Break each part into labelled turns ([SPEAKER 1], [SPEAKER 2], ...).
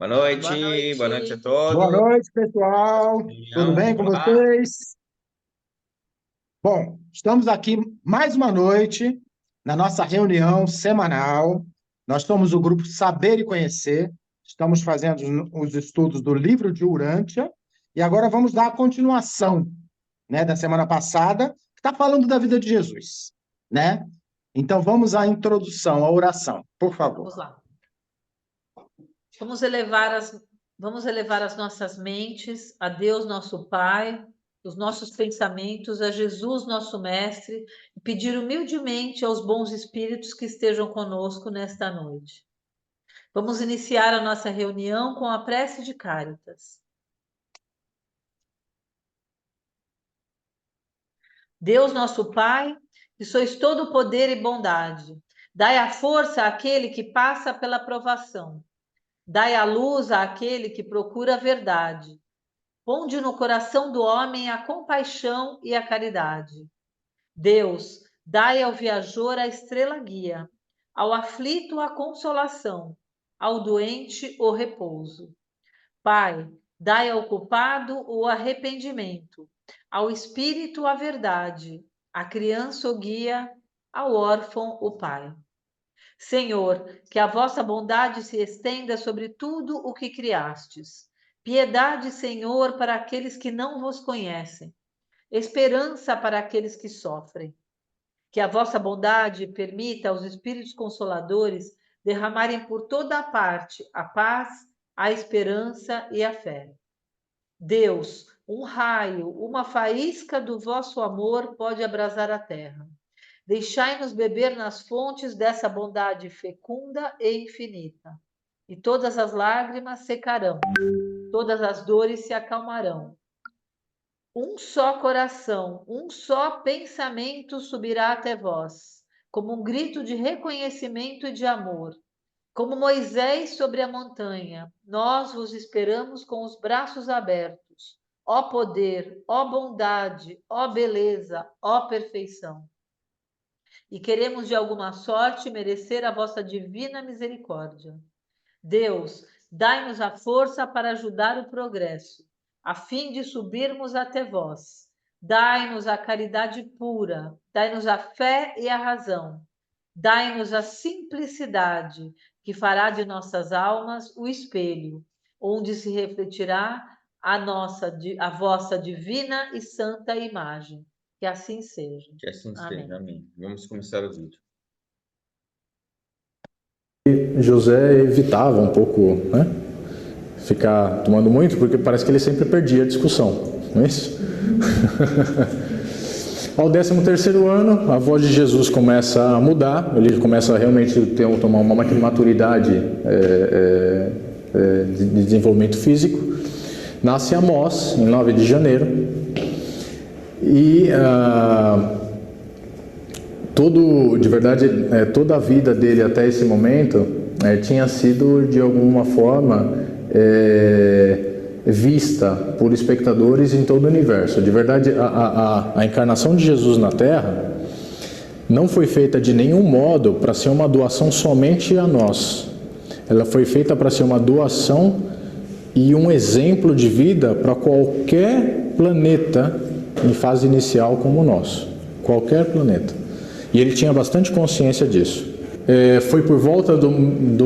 [SPEAKER 1] Boa noite a
[SPEAKER 2] Boa
[SPEAKER 1] todos.
[SPEAKER 2] noite, pessoal. Tudo bem com
[SPEAKER 1] Olá.
[SPEAKER 2] vocês? Bom, estamos aqui mais uma noite na nossa reunião semanal. Nós somos o grupo Saber e Conhecer. Estamos fazendo os estudos do livro de Urântia e agora vamos dar a continuação, né, da semana passada, que está falando da vida de Jesus, né? Então vamos à introdução, à oração, por favor.
[SPEAKER 3] Vamos lá. Vamos elevar as nossas mentes a Deus, nosso Pai, os nossos pensamentos a Jesus, nosso Mestre, e pedir humildemente aos bons espíritos que estejam conosco nesta noite. Vamos iniciar a nossa reunião com a prece de Cáritas. Deus, nosso Pai, que sois todo poder e bondade, dai a força àquele que passa pela provação. Dai a luz àquele que procura a verdade. Ponde no coração do homem a compaixão e a caridade. Deus, dai ao viajor a estrela guia, ao aflito a consolação, ao doente o repouso. Pai, dai ao culpado o arrependimento, ao espírito a verdade, à criança o guia, ao órfão o pai. Senhor, que a vossa bondade se estenda sobre tudo o que criastes. Piedade, Senhor, para aqueles que não vos conhecem. Esperança para aqueles que sofrem. Que a vossa bondade permita aos Espíritos Consoladores derramarem por toda a parte a paz, a esperança e a fé. Deus, um raio, uma faísca do vosso amor pode abrasar a terra. Deixai-nos beber nas fontes dessa bondade fecunda e infinita. E todas as lágrimas secarão, todas as dores se acalmarão. Um só coração, um só pensamento subirá até vós, como um grito de reconhecimento e de amor. Como Moisés sobre a montanha, nós vos esperamos com os braços abertos. Ó poder, ó bondade, ó beleza, ó perfeição. E queremos de alguma sorte merecer a vossa divina misericórdia. Deus, dai-nos a força para ajudar o progresso, a fim de subirmos até vós. Dai-nos a caridade pura, dai-nos a fé e a razão. Dai-nos a simplicidade, que fará de nossas almas o espelho, onde se refletirá a vossa divina e santa imagem. Que assim seja.
[SPEAKER 1] Que assim
[SPEAKER 3] Amém.
[SPEAKER 1] seja, amém. Vamos começar o vídeo.
[SPEAKER 4] José evitava um pouco, né, ficar tomando muito, porque parece que ele sempre perdia a discussão, não é isso? Ao 13º ano, a voz de Jesus começa a mudar, ele começa a realmente tomar uma maturidade de desenvolvimento físico. Nasce Amós, em 9 de janeiro, e toda a vida dele até esse momento tinha sido de alguma forma vista por espectadores em todo o universo. De verdade, a encarnação de Jesus na Terra não foi feita de nenhum modo para ser uma doação somente a nós. Ela foi feita para ser uma doação e um exemplo de vida para qualquer planeta em fase inicial como o nosso. Qualquer planeta. E ele tinha bastante consciência disso. Foi por volta do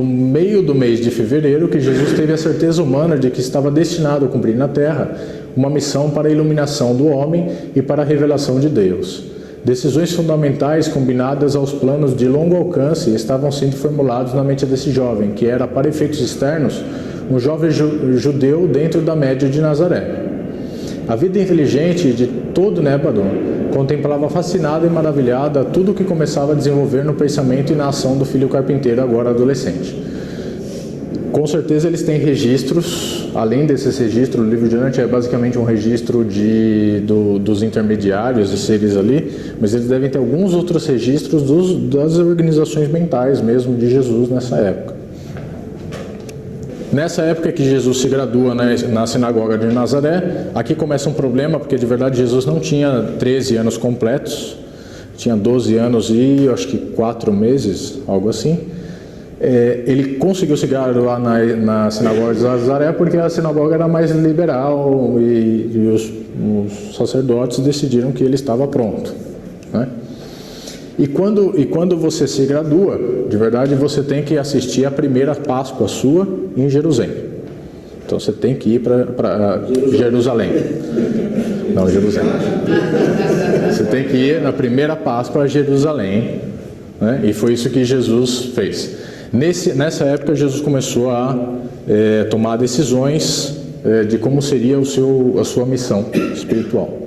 [SPEAKER 4] meio do mês de fevereiro que Jesus teve a certeza humana de que estava destinado a cumprir na Terra uma missão para a iluminação do homem e para a revelação de Deus. Decisões fundamentais combinadas aos planos de longo alcance estavam sendo formulados na mente desse jovem, que era, para efeitos externos, um jovem judeu dentro da média de Nazaré. A vida inteligente de todo Nébadon contemplava fascinada e maravilhada tudo o que começava a desenvolver no pensamento e na ação do filho carpinteiro, agora adolescente. Com certeza eles têm registros, além desses registros, o livro de Urântia é basicamente um registro dos intermediários e seres ali, mas eles devem ter alguns outros registros das organizações mentais mesmo de Jesus nessa época. Nessa época que Jesus se gradua na sinagoga de Nazaré, aqui começa um problema, porque de verdade Jesus não tinha 13 anos completos, tinha 12 anos e acho que 4 meses, algo assim. ele conseguiu se graduar na sinagoga de Nazaré porque a sinagoga era mais liberal e os sacerdotes decidiram que ele estava pronto, né? E quando você se gradua, de verdade, você tem que assistir a primeira Páscoa sua em Jerusalém. Então você tem que ir para Jerusalém. Não, Jerusalém. Você tem que ir na primeira Páscoa a Jerusalém, né? E foi isso que Jesus fez. Nessa época, Jesus começou a tomar decisões de como seria a sua missão espiritual.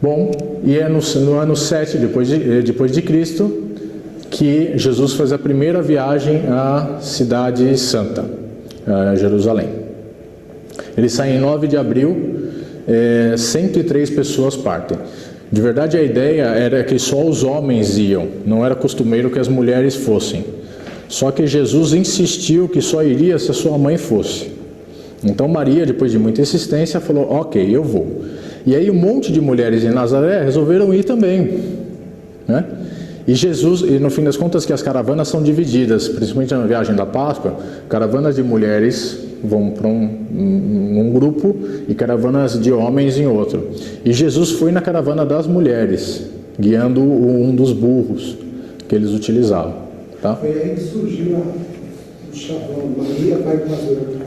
[SPEAKER 4] Bom, e é no ano 7 depois de Cristo que Jesus faz a primeira viagem à cidade santa, a Jerusalém. Ele sai em 9 de abril, 103 pessoas partem. De verdade, a ideia era que só os homens iam, não era costumeiro que as mulheres fossem. Só que Jesus insistiu que só iria se a sua mãe fosse. Então Maria, depois de muita insistência, falou: ok, eu vou. E aí um monte de mulheres em Nazaré resolveram ir também, né? E no fim das contas, que as caravanas são divididas, principalmente na viagem da Páscoa, caravanas de mulheres vão para um grupo e caravanas de homens em outro. E Jesus foi na caravana das mulheres, guiando um dos burros que eles utilizavam, tá?
[SPEAKER 5] Foi aí que surgiu o chavão, Maria vai com as outras.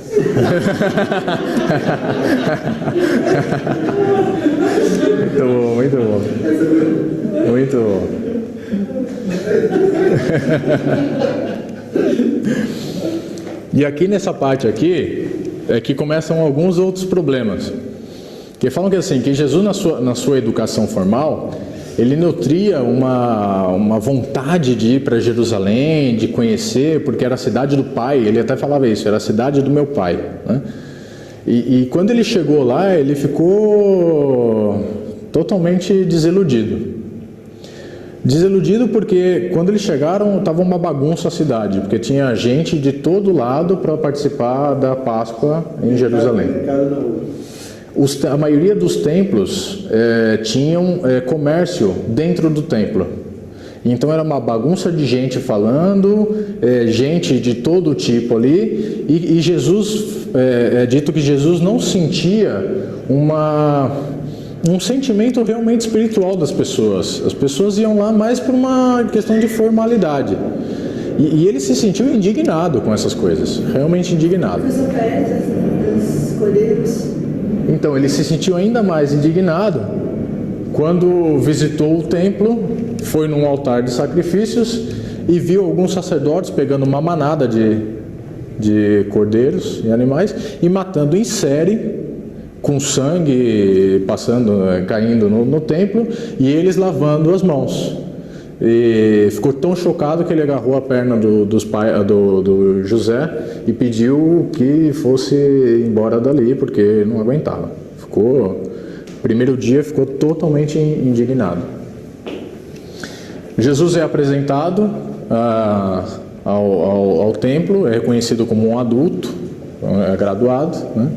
[SPEAKER 4] Muito bom, muito bom. Muito bom. E aqui nessa parte aqui é que começam alguns outros problemas. Que falam que assim, que Jesus na sua educação formal, ele nutria uma vontade de ir para Jerusalém, de conhecer, porque era a cidade do pai. Ele até falava isso, era a cidade do meu pai, né? E quando ele chegou lá, ele ficou totalmente desiludido. Desiludido porque quando eles chegaram, estava uma bagunça a cidade, porque tinha gente de todo lado para participar da Páscoa em Jerusalém. A maioria dos templos tinham comércio dentro do templo. Então era uma bagunça de gente falando, gente de todo tipo ali, e Jesus, é dito que Jesus não sentia um sentimento realmente espiritual das pessoas. As pessoas iam lá mais por uma questão de formalidade. E ele se sentiu indignado com essas coisas, realmente indignado.
[SPEAKER 6] As ofertas dos cordeiros.
[SPEAKER 4] Então ele se sentiu ainda mais indignado quando visitou o templo, foi num altar de sacrifícios e viu alguns sacerdotes pegando uma manada de cordeiros e animais e matando em série, com sangue caindo no templo, e eles lavando as mãos. E ficou tão chocado que ele agarrou a perna do José e pediu que fosse embora dali, porque não aguentava. Primeiro dia ficou totalmente indignado. Jesus é apresentado ao templo, é reconhecido como um adulto, graduado, né?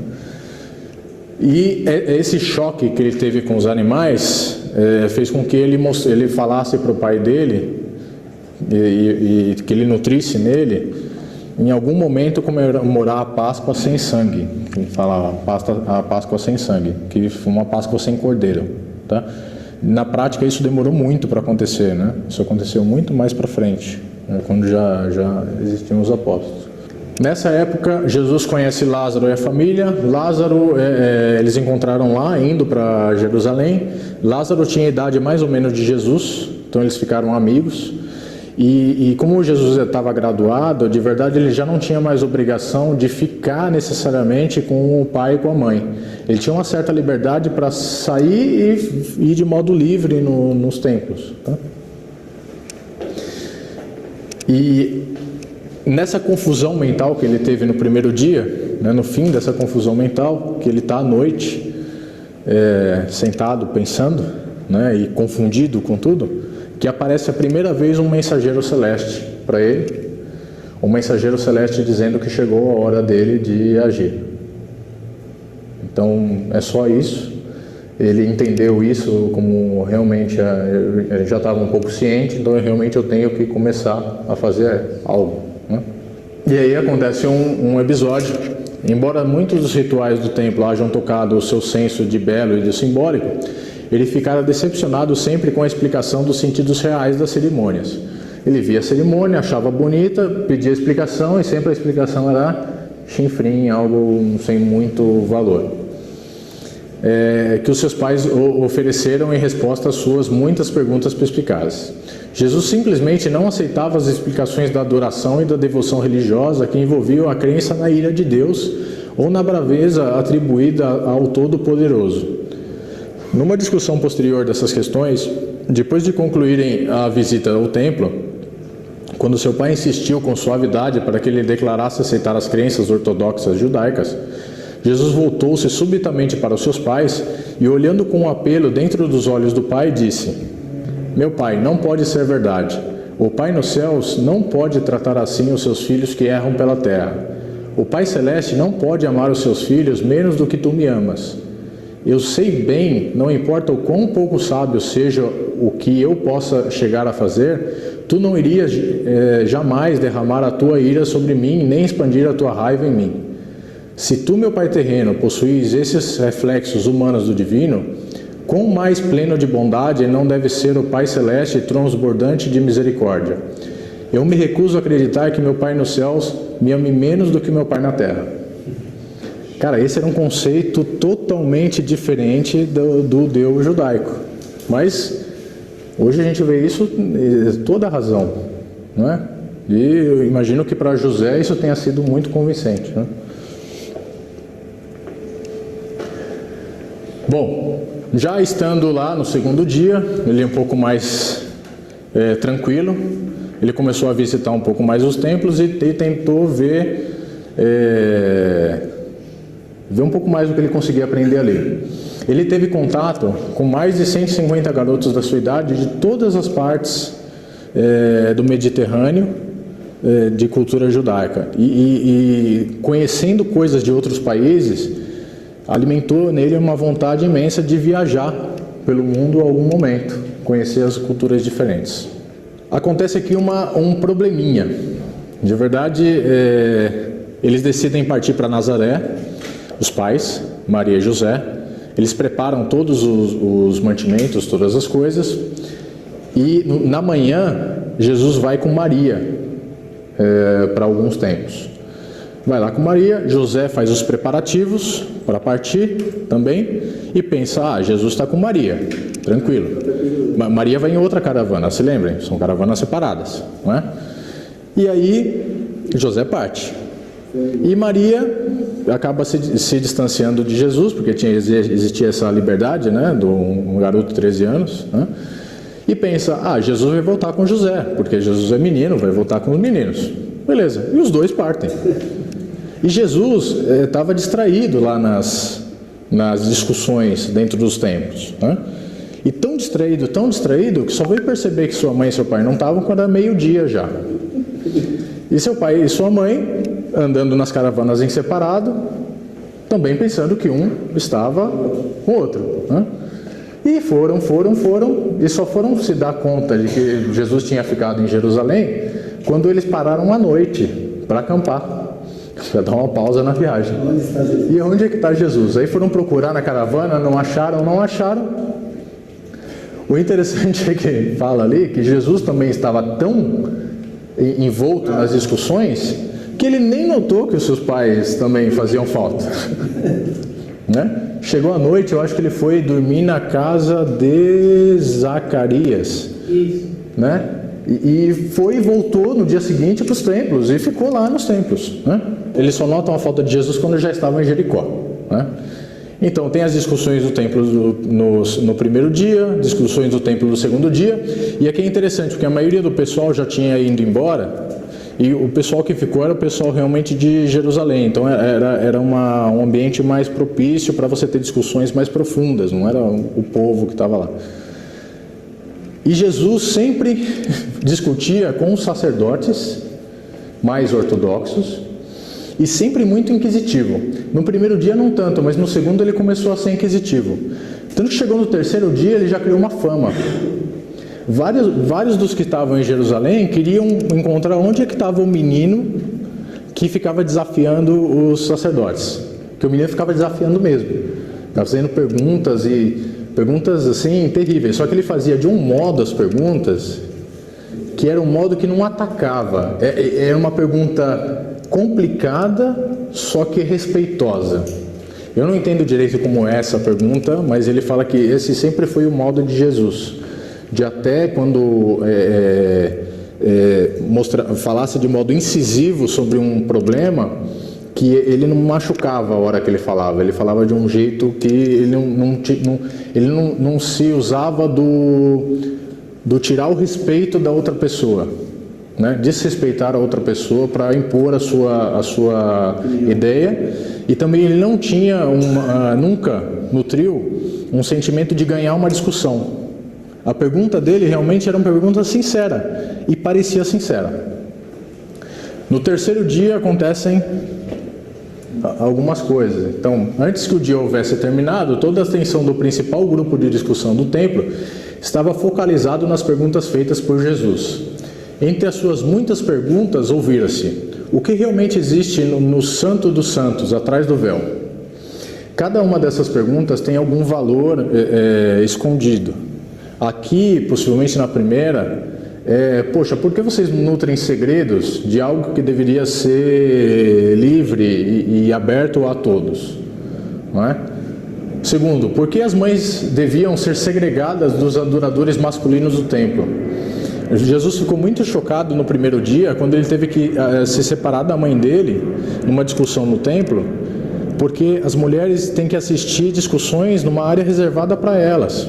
[SPEAKER 4] E esse choque que ele teve com os animais fez com que ele falasse para o pai dele e que ele nutrisse nele, em algum momento, comemorar a Páscoa sem sangue. Ele fala a Páscoa sem sangue, que foi uma Páscoa sem cordeiro, tá? Na prática isso demorou muito para acontecer, né? Isso aconteceu muito mais para frente, né? Quando já existiam os apóstolos. Nessa época, Jesus conhece Lázaro e a família. Lázaro, eles encontraram lá, indo para Jerusalém. Lázaro tinha a idade mais ou menos de Jesus, então eles ficaram amigos. E como Jesus estava graduado, de verdade ele já não tinha mais obrigação de ficar necessariamente com o pai e com a mãe. Ele tinha uma certa liberdade para sair e ir de modo livre nos templos, tá? E nessa confusão mental que ele teve no primeiro dia, né, no fim dessa confusão mental, que ele está à noite, sentado pensando, né, e confundido com tudo, que aparece a primeira vez um mensageiro celeste para ele, um mensageiro celeste dizendo que chegou a hora dele de agir. Então é só isso. Ele entendeu isso como realmente ele já estava um pouco ciente, então realmente eu tenho que começar a fazer algo, né? E aí acontece um episódio. Embora muitos dos rituais do templo hajam tocado o seu senso de belo e de simbólico, ele ficara decepcionado sempre com a explicação dos sentidos reais das cerimônias. Ele via a cerimônia, achava bonita, pedia explicação e sempre a explicação era chinfrim, algo sem muito valor. Que os seus pais ofereceram em resposta às suas muitas perguntas perspicazes. Jesus simplesmente não aceitava as explicações da adoração e da devoção religiosa que envolviam a crença na ira de Deus ou na braveza atribuída ao Todo-Poderoso. Numa discussão posterior dessas questões, depois de concluírem a visita ao templo, quando seu pai insistiu com suavidade para que ele declarasse aceitar as crenças ortodoxas judaicas, Jesus voltou-se subitamente para os seus pais e, olhando com um apelo dentro dos olhos do pai, disse: Meu pai, não pode ser verdade. O Pai nos céus não pode tratar assim os seus filhos que erram pela terra. O Pai Celeste não pode amar os seus filhos menos do que tu me amas. Eu sei bem, não importa o quão pouco sábio seja o que eu possa chegar a fazer, tu não irias jamais derramar a tua ira sobre mim, nem expandir a tua raiva em mim. Se tu, meu Pai terreno, possuis esses reflexos humanos do divino, quão mais pleno de bondade não deve ser o Pai Celeste transbordante de misericórdia. Eu me recuso a acreditar que meu Pai nos céus me ame menos do que meu Pai na terra. Cara, esse era um conceito totalmente diferente do Deus judaico. Mas hoje a gente vê isso toda a razão, não é? E eu imagino que para José isso tenha sido muito convincente, né? Bom, já estando lá no segundo dia, ele é um pouco mais tranquilo, ele começou a visitar um pouco mais os templos e tentou ver um pouco mais do que ele conseguia aprender ali. Ele teve contato com mais de 150 garotos da sua idade de todas as partes do Mediterrâneo, de cultura judaica. E conhecendo coisas de outros países, alimentou nele uma vontade imensa de viajar pelo mundo a algum momento, conhecer as culturas diferentes. Acontece aqui um probleminha. De verdade, eles decidem partir para Nazaré, os pais, Maria e José. Eles preparam todos os mantimentos, todas as coisas. E na manhã, Jesus vai com Maria para alguns tempos. Vai lá com Maria, José faz os preparativos para partir também e pensa, Jesus está com Maria, tranquilo. Maria vai em outra caravana, se lembrem, são caravanas separadas, não é? E aí José parte. E Maria acaba se distanciando de Jesus, porque existia essa liberdade, né, de um garoto de 13 anos, né? E pensa, Jesus vai voltar com José, porque Jesus é menino, vai voltar com os meninos. Beleza, e os dois partem. E Jesus estava distraído lá nas discussões dentro dos templos, né? E tão distraído, que só veio perceber que sua mãe e seu pai não estavam quando era meio-dia já. E seu pai e sua mãe, andando nas caravanas em separado, também pensando que um estava com o outro, né? E foram, e só foram se dar conta de que Jesus tinha ficado em Jerusalém quando eles pararam à noite para acampar, para dar uma pausa na viagem. E onde é que está Jesus? Aí foram procurar na caravana, não acharam. O interessante é que fala ali que Jesus também estava tão envolto nas discussões que ele nem notou que os seus pais também faziam falta. Né? Chegou à noite, eu acho que ele foi dormir na casa de Zacarias. Isso. Né? E foi e voltou no dia seguinte para os templos e ficou lá nos templos, né? Eles só notam a falta de Jesus quando já estavam em Jericó, né? Então tem as discussões do templo no primeiro dia, discussões do templo no segundo dia, e aqui é interessante porque a maioria do pessoal já tinha ido embora e o pessoal que ficou era o pessoal realmente de Jerusalém, então era um ambiente mais propício para você ter discussões mais profundas, não era o povo que estava lá. E Jesus sempre discutia com os sacerdotes mais ortodoxos e sempre muito inquisitivo. No primeiro dia não tanto, mas no segundo ele começou a ser inquisitivo. Tanto que chegou no terceiro dia ele já criou uma fama. Vários dos que estavam em Jerusalém queriam encontrar onde é que estava o menino que ficava desafiando os sacerdotes, que o menino ficava desafiando mesmo, estava fazendo perguntas e perguntas assim terríveis, só que ele fazia de um modo as perguntas que era um modo que não atacava, era uma pergunta complicada, só que respeitosa. Eu não entendo direito como é essa pergunta, mas ele fala que esse sempre foi o modo de Jesus, de até quando falasse de modo incisivo sobre um problema, que ele não machucava a hora que ele falava de um jeito que ele não se usava do tirar o respeito da outra pessoa, né? Desrespeitar a outra pessoa para impor a sua ideia, e também ele não tinha nunca nutriu um sentimento de ganhar uma discussão. A pergunta dele realmente era uma pergunta sincera e parecia sincera. No terceiro dia acontecem algumas coisas. Então, antes que o dia houvesse terminado, toda a atenção do principal grupo de discussão do templo estava focalizado nas perguntas feitas por Jesus. Entre as suas muitas perguntas, ouvira-se: o que realmente existe no Santo dos Santos, atrás do véu? Cada uma dessas perguntas tem algum valor escondido. Aqui, possivelmente na primeira, poxa, por que vocês nutrem segredos de algo que deveria ser livre e aberto a todos? Não é? Segundo, por que as mães deviam ser segregadas dos adoradores masculinos do templo? Jesus ficou muito chocado no primeiro dia, quando ele teve que se separar da mãe dele, numa discussão no templo, porque as mulheres têm que assistir discussões numa área reservada para elas.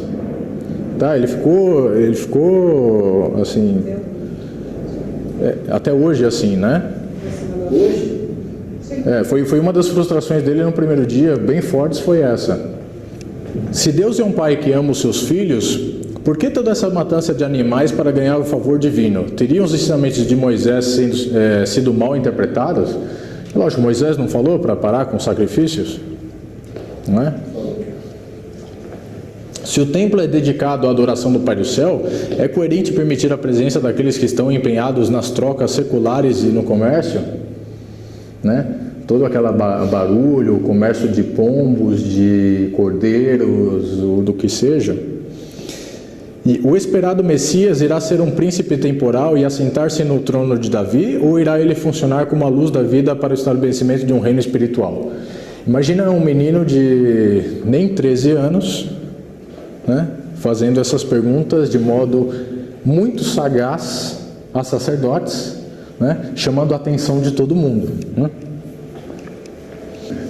[SPEAKER 4] Tá? Ele ficou assim, até hoje assim, né? Foi uma das frustrações dele no primeiro dia, bem fortes, foi essa. Se Deus é um pai que ama os seus filhos, por que toda essa matança de animais para ganhar o favor divino? Teriam os ensinamentos de Moisés sido mal interpretados? Lógico, Moisés não falou para parar com sacrifícios? Não é? Se o templo é dedicado à adoração do Pai do Céu, é coerente permitir a presença daqueles que estão empenhados nas trocas seculares e no comércio? Né? Todo aquele barulho, o comércio de pombos, de cordeiros, do que seja. E o esperado Messias irá ser um príncipe temporal e assentar-se no trono de Davi, ou irá ele funcionar como a luz da vida para o estabelecimento de um reino espiritual? Imagina um menino de nem 13 anos, né, fazendo essas perguntas de modo muito sagaz a sacerdotes, né, chamando a atenção de todo mundo, né?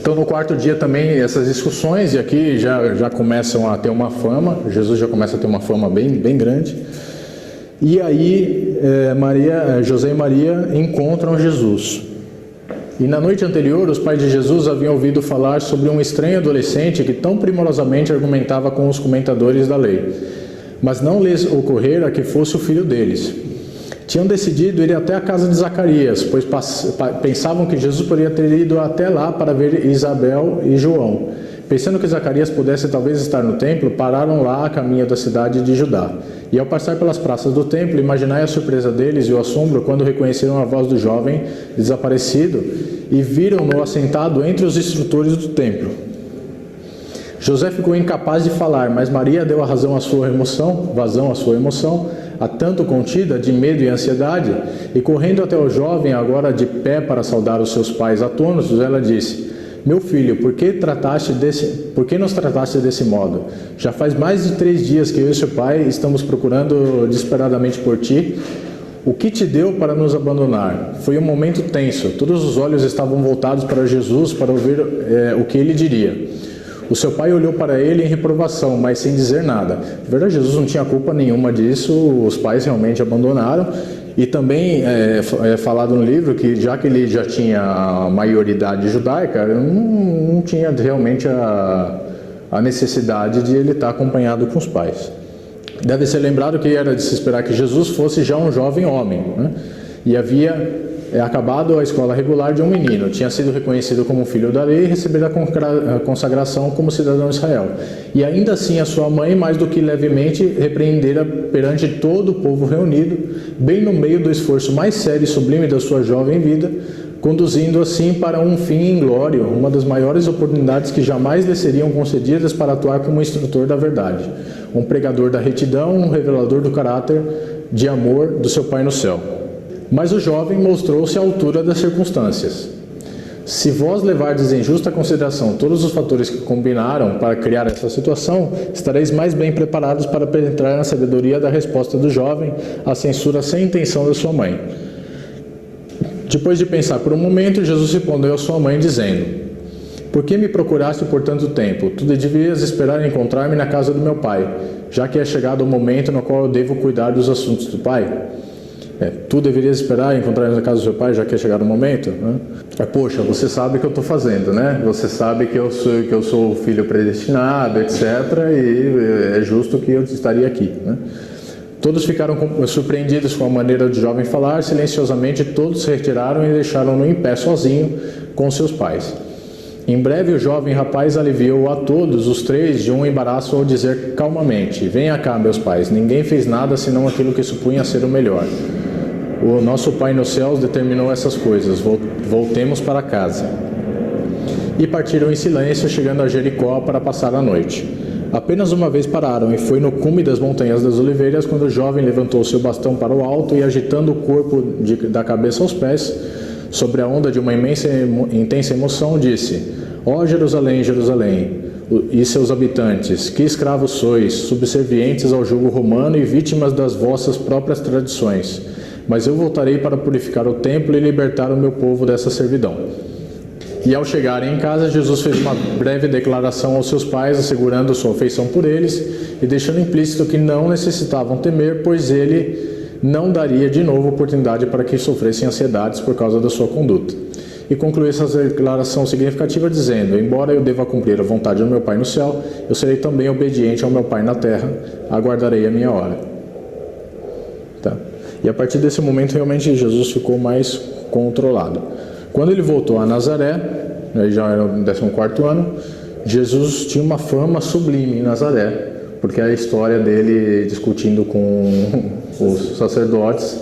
[SPEAKER 4] Então, no quarto dia também essas discussões, e aqui já começam a ter uma fama, Jesus já começa a ter uma fama bem grande. E aí José e Maria encontram Jesus. E na noite anterior, os pais de Jesus haviam ouvido falar sobre um estranho adolescente que tão primorosamente argumentava com os comentadores da lei, mas não lhes ocorrera que fosse o filho deles. Tinham decidido ir até a casa de Zacarias, pois pensavam que Jesus poderia ter ido até lá para ver Isabel e João. Pensando que Zacarias pudesse talvez estar no templo, pararam lá a caminho da cidade de Judá. E ao passar pelas praças do templo, imaginai a surpresa deles e o assombro quando reconheceram a voz do jovem desaparecido e viram-no assentado entre os instrutores do templo. José ficou incapaz de falar, mas Maria deu vazão à sua emoção, a tanto contida de medo e ansiedade, e correndo até o jovem, agora de pé para saudar os seus pais atônitos, ela disse: meu filho, por que nos trataste desse modo? Já faz mais de 3 dias que eu e seu pai estamos procurando desesperadamente por ti. O que te deu para nos abandonar? Foi um momento tenso. Todos os olhos estavam voltados para Jesus para ouvir o que ele diria. O seu pai olhou para ele em reprovação, mas sem dizer nada. Na verdade, Jesus não tinha culpa nenhuma disso, os pais realmente abandonaram. E também é falado no livro que, já que ele já tinha a maioridade judaica, não tinha realmente a necessidade de ele estar acompanhado com os pais. Deve ser lembrado que era de se esperar que Jesus fosse já um jovem homem, né? E havia acabado a escola regular de um menino, tinha sido reconhecido como filho da lei e recebido a consagração como cidadão de Israel. E ainda assim a sua mãe, mais do que levemente, repreendera perante todo o povo reunido, bem no meio do esforço mais sério e sublime da sua jovem vida, conduzindo assim para um fim inglório, uma das maiores oportunidades que jamais lhe seriam concedidas para atuar como instrutor da verdade, um pregador da retidão, um revelador do caráter de amor do seu Pai no céu. Mas o jovem mostrou-se à altura das circunstâncias. Se vós levardes em justa consideração todos os fatores que combinaram para criar essa situação, estareis mais bem preparados para penetrar na sabedoria da resposta do jovem à censura sem intenção da sua mãe. Depois de pensar por um momento, Jesus respondeu à sua mãe, dizendo: Por que me procuraste por tanto tempo? Tu devias esperar encontrar-me na casa do meu pai, já que é chegado o momento no qual eu devo cuidar dos assuntos do pai. Tu deverias esperar encontrar-me na casa do seu pai, já que é chegado o momento? Poxa, você sabe o que eu estou fazendo, né? Você sabe que eu sou o filho predestinado, etc. E é justo que eu estaria aqui, né? Todos ficaram surpreendidos com a maneira do jovem falar. Silenciosamente todos se retiraram e deixaram-no em pé sozinho com seus pais. Em breve o jovem rapaz aliviou a todos os três de um embaraço ao dizer calmamente: Venha cá, meus pais, ninguém fez nada senão aquilo que supunha ser o melhor. O nosso Pai nos céus determinou essas coisas, voltemos para casa. E partiram em silêncio, chegando a Jericó para passar a noite. Apenas uma vez pararam, e foi no cume das montanhas das oliveiras, quando o jovem levantou seu bastão para o alto e, agitando o corpo da cabeça aos pés, sobre a onda de uma intensa emoção, disse: Ó Jerusalém, Jerusalém, e seus habitantes, que escravos sois, subservientes ao jugo romano e vítimas das vossas próprias tradições. Mas eu voltarei para purificar o templo e libertar o meu povo dessa servidão. E ao chegarem em casa, Jesus fez uma breve declaração aos seus pais, assegurando sua afeição por eles e deixando implícito que não necessitavam temer, pois ele não daria de novo oportunidade para que sofressem ansiedades por causa da sua conduta. E concluiu essa declaração significativa dizendo: Embora eu deva cumprir a vontade do meu Pai no céu, eu serei também obediente ao meu Pai na terra, aguardarei a minha hora. Tá? E a partir desse momento, realmente, Jesus ficou mais controlado. Quando ele voltou a Nazaré, aí já era o 14º ano, Jesus tinha uma fama sublime em Nazaré, porque a história dele discutindo com os sacerdotes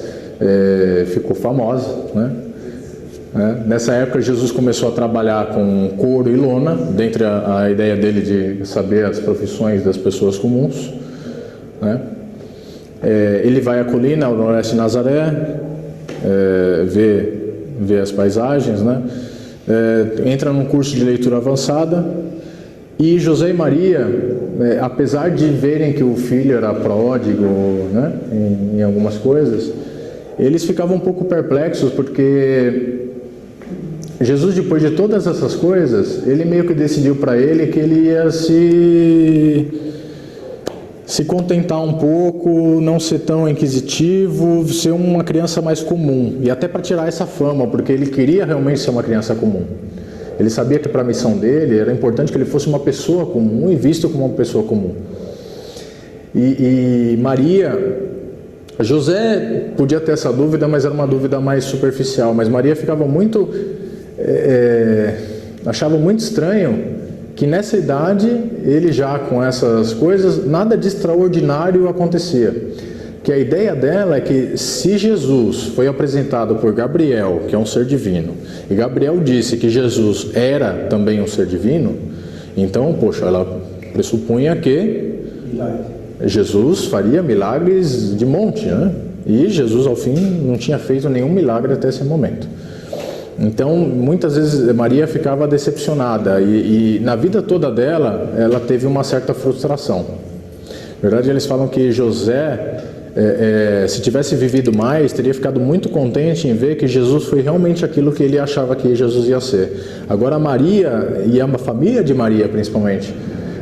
[SPEAKER 4] ficou famosa, né? Nessa época, Jesus começou a trabalhar com couro e lona, dentre a ideia dele de saber as profissões das pessoas comuns, né? Ele vai à colina, ao noroeste de Nazaré, vê as paisagens, né? Entra num curso de leitura avançada, e José e Maria, apesar de verem que o filho era pródigo, né, em algumas coisas, eles ficavam um pouco perplexos, porque Jesus, depois de todas essas coisas, ele meio que decidiu para ele que ele ia se contentar um pouco, não ser tão inquisitivo, ser uma criança mais comum, e até para tirar essa fama, porque ele queria realmente ser uma criança comum. Ele sabia que para a missão dele era importante que ele fosse uma pessoa comum e visto como uma pessoa comum. E Maria, José podia ter essa dúvida, mas era uma dúvida mais superficial, mas Maria ficava muito, achava muito estranho que nessa idade, ele já com essas coisas, nada de extraordinário acontecia. Que a ideia dela é que se Jesus foi apresentado por Gabriel, que é um ser divino, e Gabriel disse que Jesus era também um ser divino, então, poxa, ela pressupunha que Jesus faria milagres de monte, né? E Jesus, ao fim, não tinha feito nenhum milagre até esse momento. Então, muitas vezes Maria ficava decepcionada e na vida toda dela, ela teve uma certa frustração. Na verdade, eles falam que José, se tivesse vivido mais, teria ficado muito contente em ver que Jesus foi realmente aquilo que ele achava que Jesus ia ser. Agora, Maria, e a família de Maria principalmente,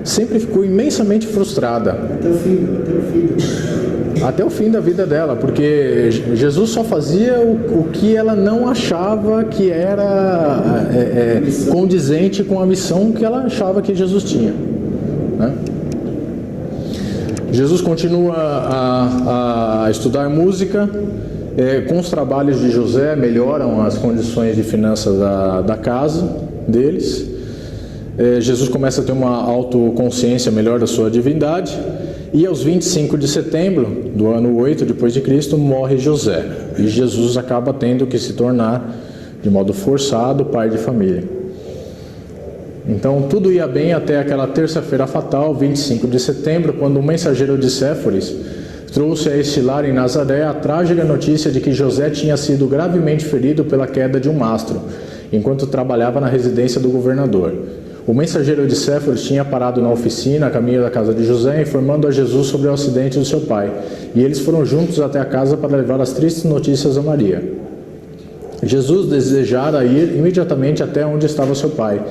[SPEAKER 4] sempre ficou imensamente frustrada. Até o fim da vida dela, porque Jesus só fazia o que ela não achava que era condizente com a missão que ela achava que Jesus tinha, né? Jesus continua a estudar música, com os trabalhos de José melhoram as condições de finanças da casa deles. Jesus começa a ter uma autoconsciência melhor da sua divindade. E aos 25 de setembro do ano 8 depois de Cristo morre José. E Jesus acaba tendo que se tornar de modo forçado, pai de família. Então tudo ia bem até aquela terça-feira fatal, 25 de setembro, quando um mensageiro de Séforis trouxe a este lar em Nazaré a trágica notícia de que José tinha sido gravemente ferido pela queda de um mastro, enquanto trabalhava na residência do governador. O mensageiro de Séforis tinha parado na oficina, a caminho da casa de José, informando a Jesus sobre o acidente do seu pai, e eles foram juntos até a casa para levar as tristes notícias a Maria. Jesus desejara ir imediatamente até onde estava seu pai,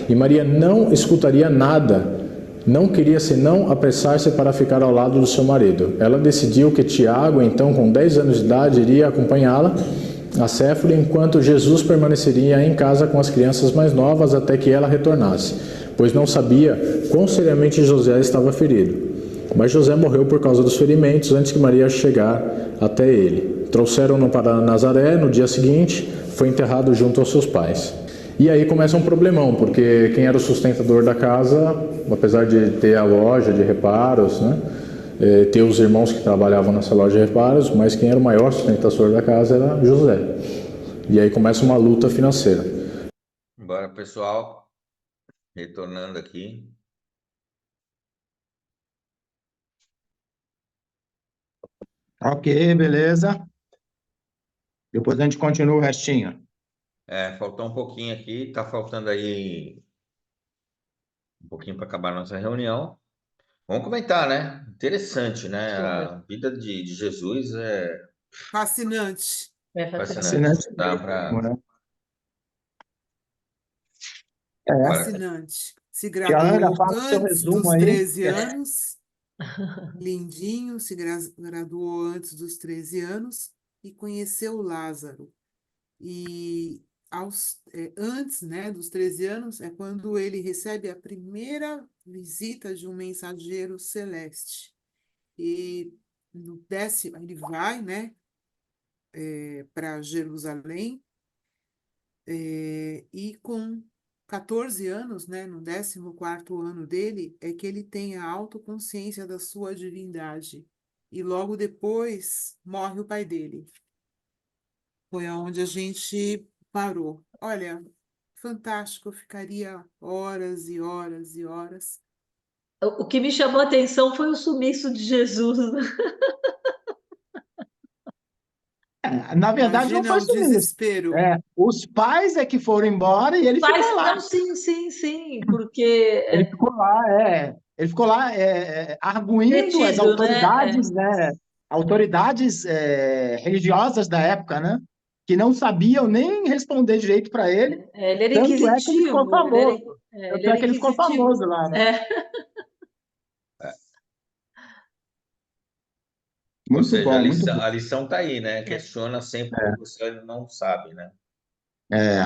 [SPEAKER 4] e Maria não escutaria nada, não queria senão apressar-se para ficar ao lado do seu marido. Ela decidiu que Tiago, então com 10 anos de idade, iria acompanhá-la a Séfora, enquanto Jesus permaneceria em casa com as crianças mais novas até que ela retornasse, pois não sabia quão seriamente José estava ferido. Mas José morreu por causa dos ferimentos antes que Maria chegar até ele. Trouxeram-no para Nazaré. No dia seguinte, foi enterrado junto aos seus pais. E aí começa um problemão, porque quem era o sustentador da casa, apesar de ter a loja de reparos, né, ter os irmãos que trabalhavam nessa loja de reparos, mas quem era o maior sustentador da casa era José. E aí começa uma luta financeira.
[SPEAKER 1] Bora, pessoal. Retornando aqui.
[SPEAKER 2] Ok, beleza. Depois a gente continua o restinho.
[SPEAKER 1] Faltou um pouquinho aqui. Tá faltando aí um pouquinho para acabar a nossa reunião. Vamos comentar, né? Interessante, né? A vida de Jesus é
[SPEAKER 7] Fascinante.
[SPEAKER 1] fascinante.
[SPEAKER 2] Fascinante
[SPEAKER 1] Dá
[SPEAKER 2] mesmo,
[SPEAKER 1] para...
[SPEAKER 2] né? É.
[SPEAKER 7] Fascinante. Se
[SPEAKER 2] Tia Ana,
[SPEAKER 7] graduou
[SPEAKER 2] faça o seu
[SPEAKER 7] antes
[SPEAKER 2] resumo
[SPEAKER 7] dos
[SPEAKER 2] aí.
[SPEAKER 7] 13 anos. Lindinho, se graduou antes dos 13 anos e conheceu Lázaro. E antes, né, dos 13 anos, é quando ele recebe a primeira visita de um mensageiro celeste. E no 10º, ele vai, né, para Jerusalém, e com 14 anos, né, no 14º ano dele, é que ele tem a autoconsciência da sua divindade. E logo depois morre o pai dele. Foi aonde a gente parou. Olha, fantástico, eu ficaria horas e horas e horas.
[SPEAKER 3] O que me chamou a atenção foi o sumiço de Jesus.
[SPEAKER 2] Na verdade, não
[SPEAKER 7] Imagina
[SPEAKER 2] foi
[SPEAKER 7] o
[SPEAKER 2] sumiço.
[SPEAKER 7] desespero.
[SPEAKER 2] Os pais é que foram embora e ele ficou lá.
[SPEAKER 3] Não, sim, porque
[SPEAKER 2] Ele ficou lá, Ele ficou lá arguindo as
[SPEAKER 3] retido,
[SPEAKER 2] autoridades, né? Autoridades religiosas da época, né? Que não sabiam nem responder direito para ele.
[SPEAKER 3] Ele era
[SPEAKER 2] Tanto é que ele ficou
[SPEAKER 3] inquisitivo,
[SPEAKER 2] famoso.
[SPEAKER 3] ele
[SPEAKER 2] Tanto é
[SPEAKER 3] era
[SPEAKER 2] que ele ficou
[SPEAKER 3] inquisitivo.
[SPEAKER 2] famoso lá, né?
[SPEAKER 1] Ou
[SPEAKER 2] Muito
[SPEAKER 1] seja,
[SPEAKER 2] bom, muito bom.
[SPEAKER 1] a lição tá aí, né? Questiona sempre o que você não sabe, né?
[SPEAKER 2] É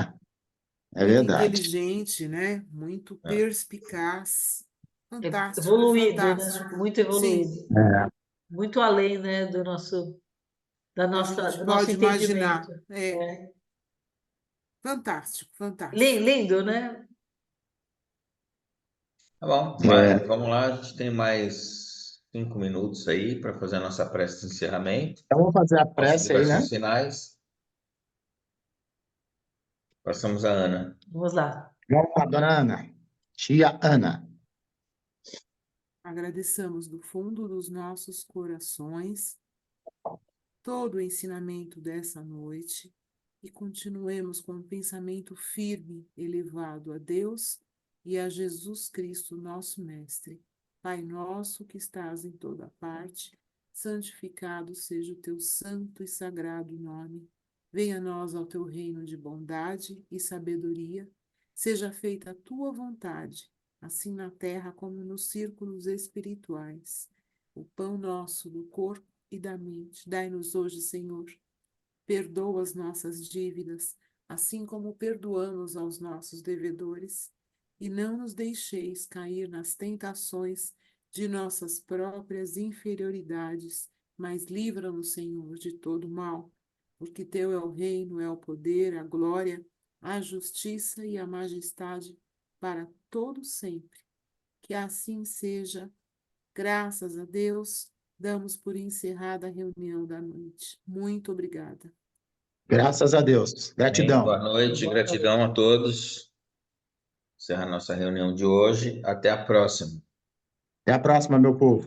[SPEAKER 7] Muito
[SPEAKER 2] verdade.
[SPEAKER 7] inteligente, né? Muito
[SPEAKER 1] É.
[SPEAKER 7] perspicaz. Fantástico,
[SPEAKER 3] Evoluído, né?
[SPEAKER 7] fantástico.
[SPEAKER 3] Muito
[SPEAKER 7] Sim,
[SPEAKER 3] evoluído. Muito além, né, do nosso
[SPEAKER 7] a gente pode imaginar.
[SPEAKER 3] entendimento.
[SPEAKER 7] Fantástico, fantástico.
[SPEAKER 3] Lindo, né?
[SPEAKER 1] Tá bom, mas vamos lá, a gente tem mais 5 minutos aí para fazer a nossa prece de encerramento.
[SPEAKER 2] Então, vamos fazer a prece aí, né?
[SPEAKER 1] Considerações finais. Passamos a Ana.
[SPEAKER 3] Vamos lá.
[SPEAKER 2] Vamos lá, dona Ana. Tia Ana.
[SPEAKER 7] Agradeçamos do fundo dos nossos corações todo o ensinamento dessa noite e continuemos com um pensamento firme, elevado a Deus e a Jesus Cristo, nosso Mestre. Pai nosso que estás em toda parte, santificado seja o teu santo e sagrado nome. Venha a nós ao teu reino de bondade e sabedoria. Seja feita a tua vontade, assim na terra como nos círculos espirituais. O pão nosso do corpo e da mente, dai-nos hoje, Senhor. Perdoa as nossas dívidas, assim como perdoamos aos nossos devedores, e não nos deixeis cair nas tentações de nossas próprias inferioridades, mas livra-nos, Senhor, de todo mal, porque teu é o reino, é o poder, a glória, a justiça e a majestade para todo sempre. Que assim seja. Graças a Deus, damos por encerrada a reunião da noite. Muito obrigada.
[SPEAKER 2] Graças a Deus. Gratidão.
[SPEAKER 1] Boa noite, gratidão a todos. Encerra a nossa reunião de hoje. Até a próxima.
[SPEAKER 2] Até a próxima, meu povo.